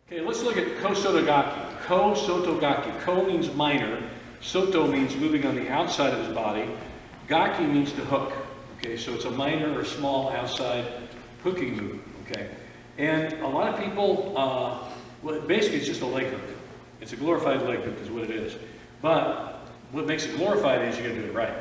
Okay, let's look at Soto Gake. Soto Gake. Ko means minor. Soto means moving on the outside of his body. Gake means to hook. Okay, so it's a minor or small outside hooking move. Okay, and a lot of people, well, basically it's just a leg hook. It's a glorified leg hook is what it is. But what makes it glorified is you got to do it right.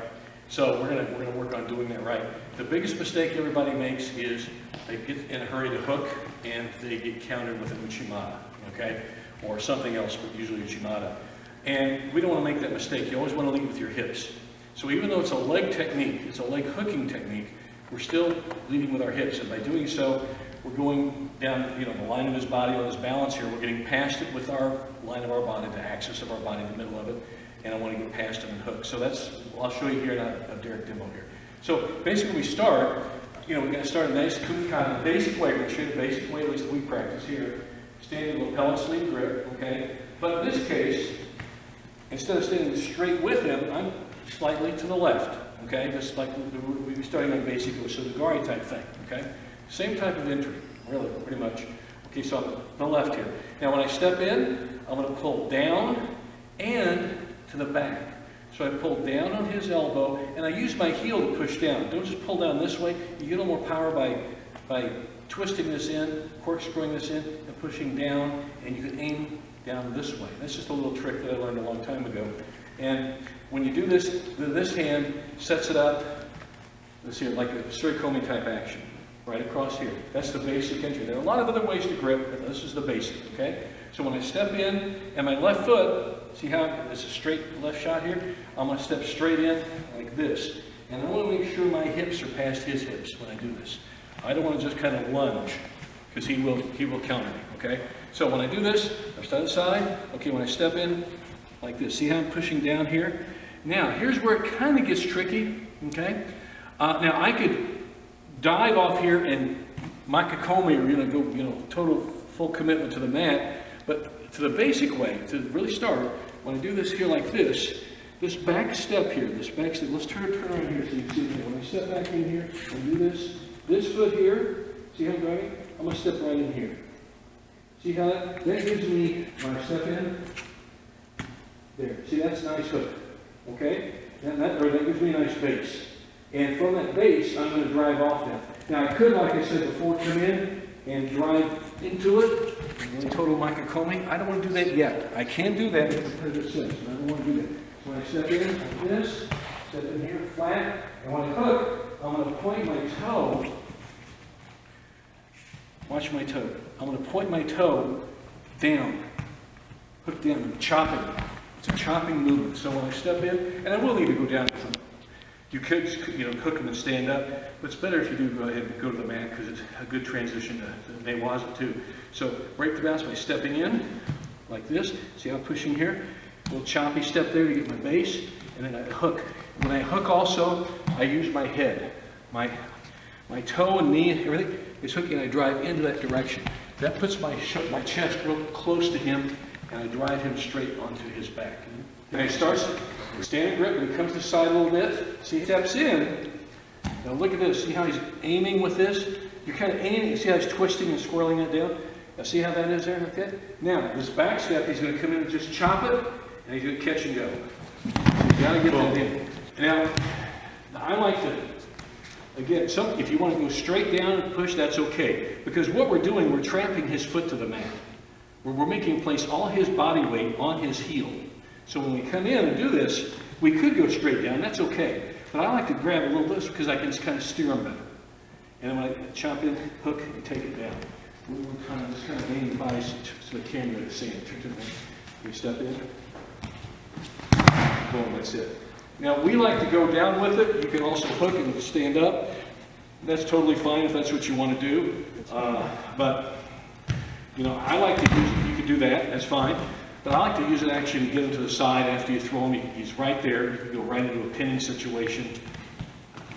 So we're gonna work on doing that right. The biggest mistake everybody makes is they get in a hurry to hook and they get countered with an uchimata, okay, or something else, but usually uchimata. And we don't want to make that mistake. You always want to lead with your hips. So even though it's a leg technique, it's a leg hooking technique, we're still leading with our hips. And by doing so, we're going down, the line of his body on his balance here. We're getting past it with our line of our body, the axis of our body, the middle of it. And I want to get past him and hook. So that's, I'll show you here in a direct demo here. So basically we start, we're going to start a nice kind of basic way. We're going to show you the basic way, at least that we practice here. Standing lapel sleeve grip, okay? But in this case, instead of standing straight with him, I'm slightly to the left, okay? Just like we were starting on basic Soto Gake type thing, okay? Same type of entry, really, pretty much. Okay, so I'm on the left here. Now when I step in, I'm going to pull down and to the back. So I pull down on his elbow, and I use my heel to push down. Don't just pull down this way. You get a little more power by twisting this in, corkscrewing this in, and pushing down, and you can aim down this way. That's just a little trick that I learned a long time ago. And when you do this, this hand sets it up, let's see, like a straight combing type action, right across here. That's the basic entry. There are a lot of other ways to grip, but this is the basic, okay? So when I step in, and my left foot, see how it's a straight left shot here? I'm going to step straight in like this. And I want to make sure my hips are past his hips when I do this. I don't want to just kind of lunge, because he will counter me, okay? So when I do this, I start aside. Okay, when I step in like this, see how I'm pushing down here? Now, here's where it kind of gets tricky, okay? Now, I could dive off here and makikomi, or go, total full commitment to the mat. But to the basic way, to really start, when I do this here like this back step here, let's turn around here so you can see it. When I step back in here and do this foot here, see how I'm driving? I'm going to step right in here. See how that gives me, when I step in, there. See, that's a nice hook, okay? That gives me a nice base. And from that base, I'm going to drive off now. Now I could, like I said before, come in and drive into it, total makikomi. I don't want to do that yet. I can do that in competitive sense, but I don't want to do that. So when I step in like this, step in here flat, and when I hook, I'm going to point my toe. Watch my toe. I'm going to point my toe down, hook down, and chopping. It's a chopping movement. So when I step in, and I will need to go down with them. You could, hook them and stand up, but it's better if you do go ahead and go to the mat because it's a good transition to newaza too. So break the balance by stepping in like this. See how I'm pushing here? A little choppy step there to get my base, and then I hook. When I hook also, I use my head. My toe and knee, everything is hooking, and I drive into that direction. That puts my chest real close to him, and I drive him straight onto his back. And he starts standing grip, and he comes to the side a little bit. See, he steps in. Now look at this. See how he's aiming with this? You're kind of aiming. You see how he's twisting and swirling it down? Now see how that is there like that? Now, this back step, he's going to come in and just chop it, and he's going to catch and go. So you got to get that in. Now, I like to, again, if you want to go straight down and push, that's okay. Because what we're doing, we're trapping his foot to the mat. We're making him place all his body weight on his heel. So when we come in and do this, we could go straight down, that's okay. But I like to grab a little bit because I can just kind of steer them better. And then when I chop in, hook, and take it down. We're just kind of aiming the body so the camera is seeing it. We step in, boom, that's it. Now we like to go down with it. You can also hook and stand up. That's totally fine if that's what you want to do. But I like to use it. You can do that, that's fine. But I like to use it actually to get him to the side after you throw him. He's right there. You can go right into a pinning situation.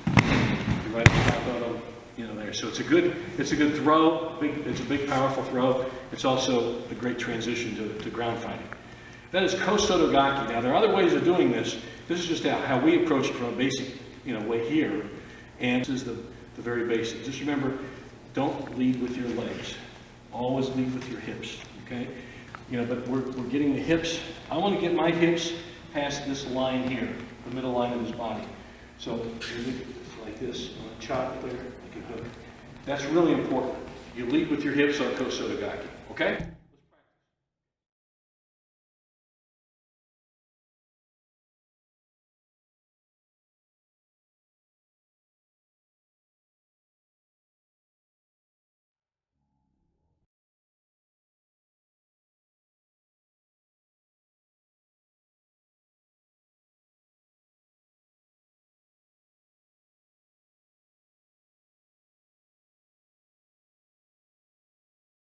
You're right at the top of him, there. So it's a good throw. It's a big, powerful throw. It's also a great transition to ground fighting. That is Soto Gake. Now there are other ways of doing this. This is just how we approach it from a basic, way here. And this is the very basic. Just remember, don't lead with your legs. Always lead with your hips. okay? You know, but we're getting the hips. I want to get my hips past this line here, the middle line of his body. So like this, chop there, like a hook. That's really important. You lead with your hips on Soto Gake, okay?